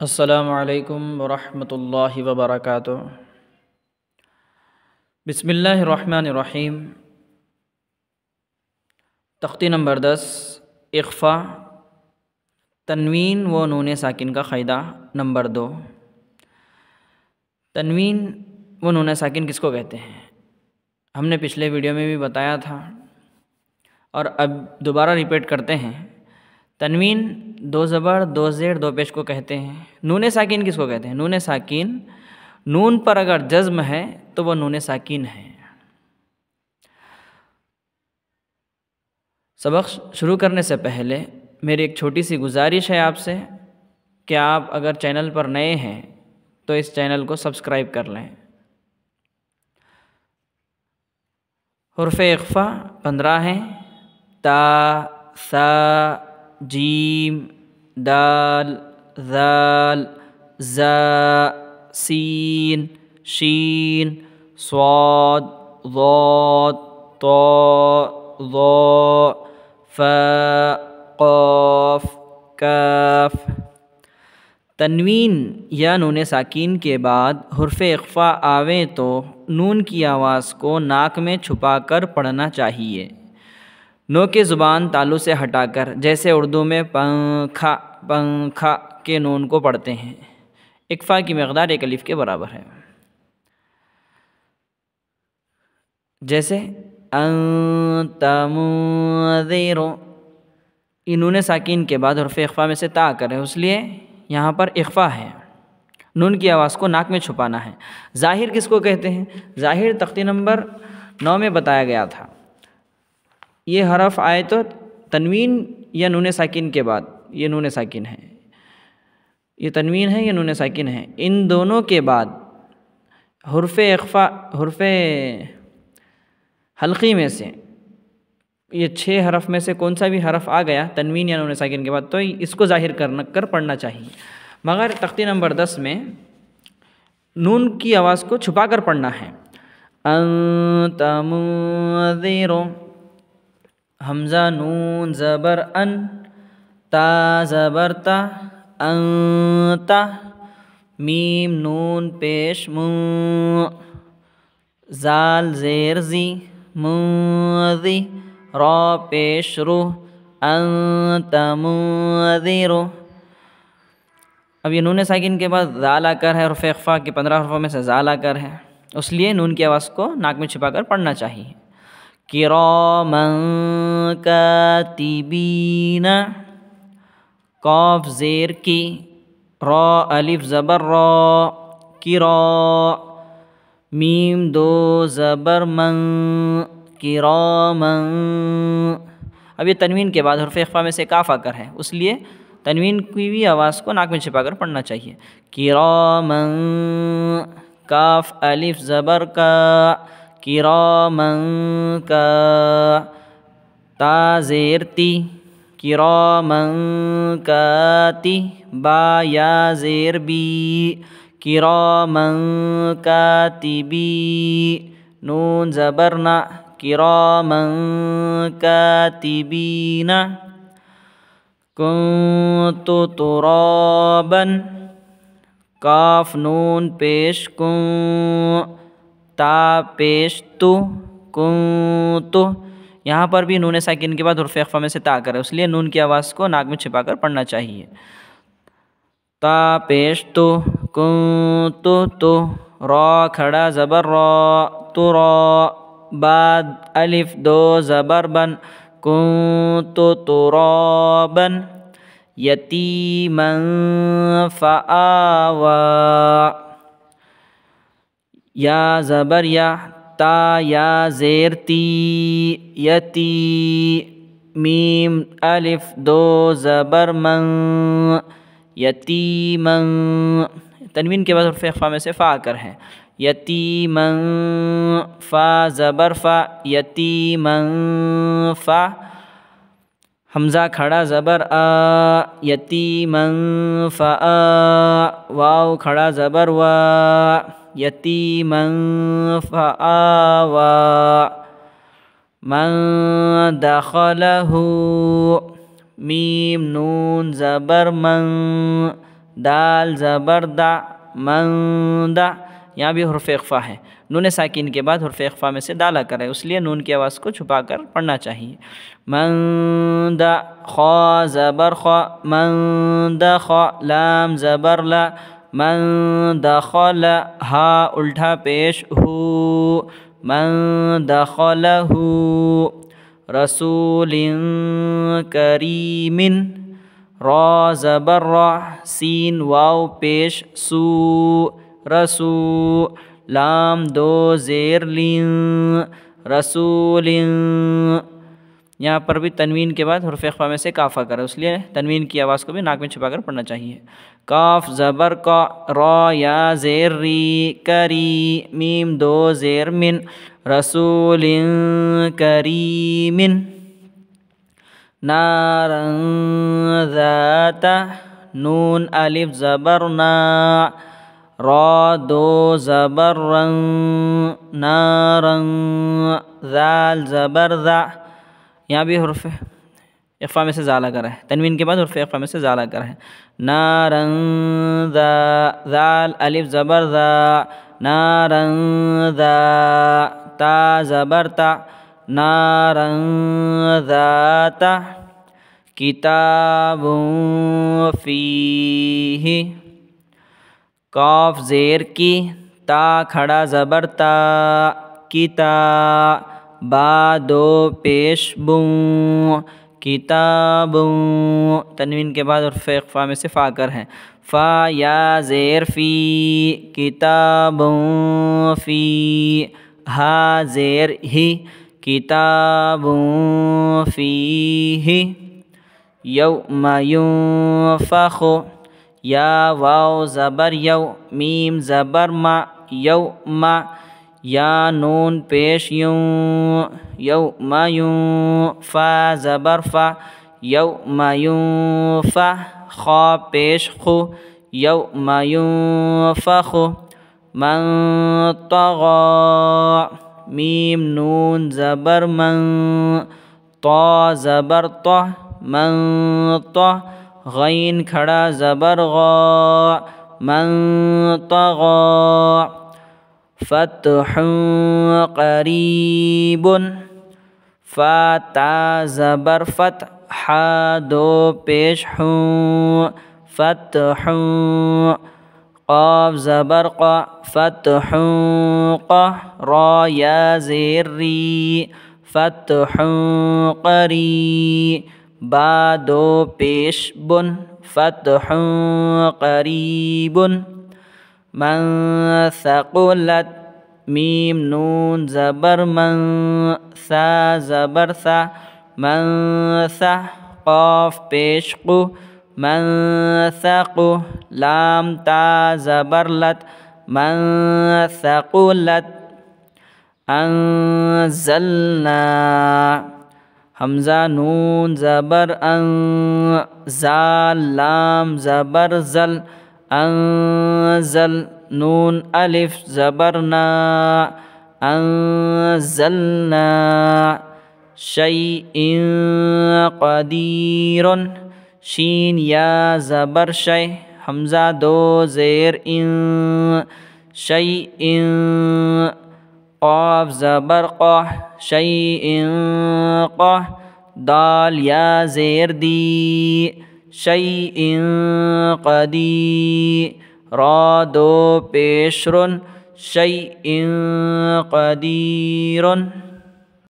السلام علیکم ورحمۃ اللہ وبرکاتہ۔ بسم اللہ الرحمن الرحیم۔ تختی نمبر 10 اخفا، تنوین و نون ساکن کا قاعدہ نمبر 2۔ تنوین و نون ساکن کس کو کہتے ہیں؟ ہم نے پچھلے ویڈیو میں بھی بتایا تھا اور اب دوبارہ ریپیٹ کرتے ہیں۔ تنوین دو زبر دو زیر دو پیش کو کہتے ہیں۔ نون ساکن کس کو کہتے ہیں؟ نون ساکن نون پر اگر جزم ہے تو وہ نون ساکن ہے۔ سبق شروع کرنے سے پہلے میری ایک چھوٹی سی گزارش ہے آپ سے کہ آپ اگر چینل پر نئے ہیں تو اس چینل کو سبسکرائب کر لیں۔ حروف اخفا 15 ہیں: تا، ثا، جیم، دال، ذال، زا، سین، شین، صاد، ضاد، طاء، ظاء، فاء، قاف، کاف۔ تنوین یا نون ساکین کے بعد حرف اخفا آویں تو نون کی آواز کو ناک میں چھپا کر پڑھنا چاہیے، نوک زبان تالو سے ہٹا کر، جیسے اردو میں پنکھا پنکھا کے نون کو پڑھتے ہیں۔ اخفا کی مقدار ایک الف کے برابر ہے، جیسے انت منذر۔ نون ساکین کے بعد حرف اخفا میں سے تا کریں، اس لیے یہاں پر اخفا ہے، نون کی آواز کو ناک میں چھپانا ہے۔ ظاہر کس کو کہتے ہیں؟ ظاہر تختی نمبر 9 میں بتایا گیا تھا۔ یہ حرف آئے تو تنوین یا نون ساکن کے بعد، یہ نون ساکن ہے، یہ تنوین ہے یا نون ساکن ہے، ان دونوں کے بعد حرف اخفا، حرف حلقی میں سے یہ 6 حرف میں سے کون سا بھی حرف آ گیا تنوین یا نون ساکن کے بعد تو اس کو ظاہر کر پڑھنا چاہیے، مگر تختی نمبر 10 میں نون کی آواز کو چھپا کر پڑھنا ہے۔ انت منذر، حمزہ نون زبر ان، تا زبر تا، انت، میم نون پیش مو، زال زیر زی، منذی، را پیش رو، انت منذر۔ اب یہ نون ساکن کے بعد زال آ کر ہے، حرف اخفا کے 15 حرفوں میں سے زال آ کر ہے، اس لیے نون کی آواز کو ناک میں چھپا کر پڑھنا چاہیے۔ کراما کاتبین، قاف زیر کی، را الف زبر را، کرا، میم دو زبر من، کرامن۔ اب یہ تنوین کے بعد حرف اخفا میں سے کاف آ کر ہے، اس لیے تنوین کی بھی آواز کو ناک میں چھپا کر پڑھنا چاہیے۔ کرامن، کاف الف زبر کا، کرامن کا، تا زیر تی، کرامن کاتی، با یا زیر بی، کرامن کاتبی، نون زبر نا، کرامن کاتبین۔ کنت ترابا، کاف نون پیش کن، تا پیش تو، کنت۔ یہاں پر بھی نون ساکن کے بعد حرف اخفا میں سے تا کرے، اس لیے نون کی آواز کو ناک میں چھپا کر پڑھنا چاہیے۔ تا پیش تو، کنت تو، را کھڑا زبر را، تو را، بعد الف دو زبر بن، کنت ترابا، یتیما فآوی، یا زبر یا، تا یا زیر تی، یتی، میم الف دو زبر من، یتیمن۔ تنوین کے بعد حرف اخفا میں سے فا کر ہے، یتیمن، فا زبر فا، یتیمن فا، حمزہ کھڑا زبر آ، یتیمن فآ، واو کھڑا زبر وا، یتیمن فآوی، من دخلہ، میم نون زبر من، دال زبر دا من دا، یہاں بھی حرف اخفا ہے، نون ساکن کے بعد حرف اخفا میں سے ڈالا کرے، اس لیے نون کی آواز کو چھپا کر پڑھنا چاہیے۔ من دا، خا زبر خا، من دخا، لام زبر لا، من دخل، ہا الٹا پیش ہو، من دخلہ، رسول کریم، را زبر را، سین واو پیش سو، رسو، لام دو زیر لین، رسول، یہاں پر بھی تنوین کے بعد حرف اخفا میں سے کافہ کرے، اس لیے تنوین کی آواز کو بھی ناک میں چھپا کر پڑھنا چاہیے۔ کاف زبر کا، را یا زیر ری، کری، میم دو زیر من، رسول کریم، نارا ذات، نون الف زبر نا، را دو زبر رن، نارا، ذال زبر ذا، یہاں بھی حرف اخفا میں سے زالہ کرا ہے، تنوین کے بعد حرف اخفا میں سے زالہ کرا ہے۔ نارا ذا، ذال الف زبر ذا، نارا ذا، تا زبر تا، نارا ذات، کتاب فیہ، کاف زیر کی، تا کھڑا زبر تا، کتا، با دو پیش بوں، کتابوں، تنوین کے بعد حرف اخفا میں سے فا کر ہے، فا یا زیر فی، کتابوں فی، ہا زیر ہی، کتابوں فیہ، یوم ینفخ، یا واو زبر یو، میم زبر ما، یوم، یا نون پیش یوں، یوم یوں، فا زبر فا، یوم ینفخ، خا پیش خو، یوم ینفخ، من طغی، میم نون زبر من، طا زبر طہ، من طہ، غین کھڑا زبر غا، من طغی، فتح قریب، فا تا زبر فتح، حا دو پیش ہوں، فتح، قاف زبر قا، فتح قا، را یا زیر ری، فتح قری، با دو پیش بن، فتح قریب، من ثقلت، میم نون زبر من، ثا زبر ثا، من ثا، قاف پیش قو، من ثقو، لام تا زبر لت، من ثقلت، انزلنا، حمزہ نون زبر ان، زال لام زبر زل، انزل، نون الف زبر نا، انزلنا، شیء قدیر، شین یا زبر شے، حمزہ دو زیر ان، شیء، قاف زبر قاہ، شیء قاہ، دال یا زیر دی، شیء قدیر، را دو پیش رن، شیء قدیر۔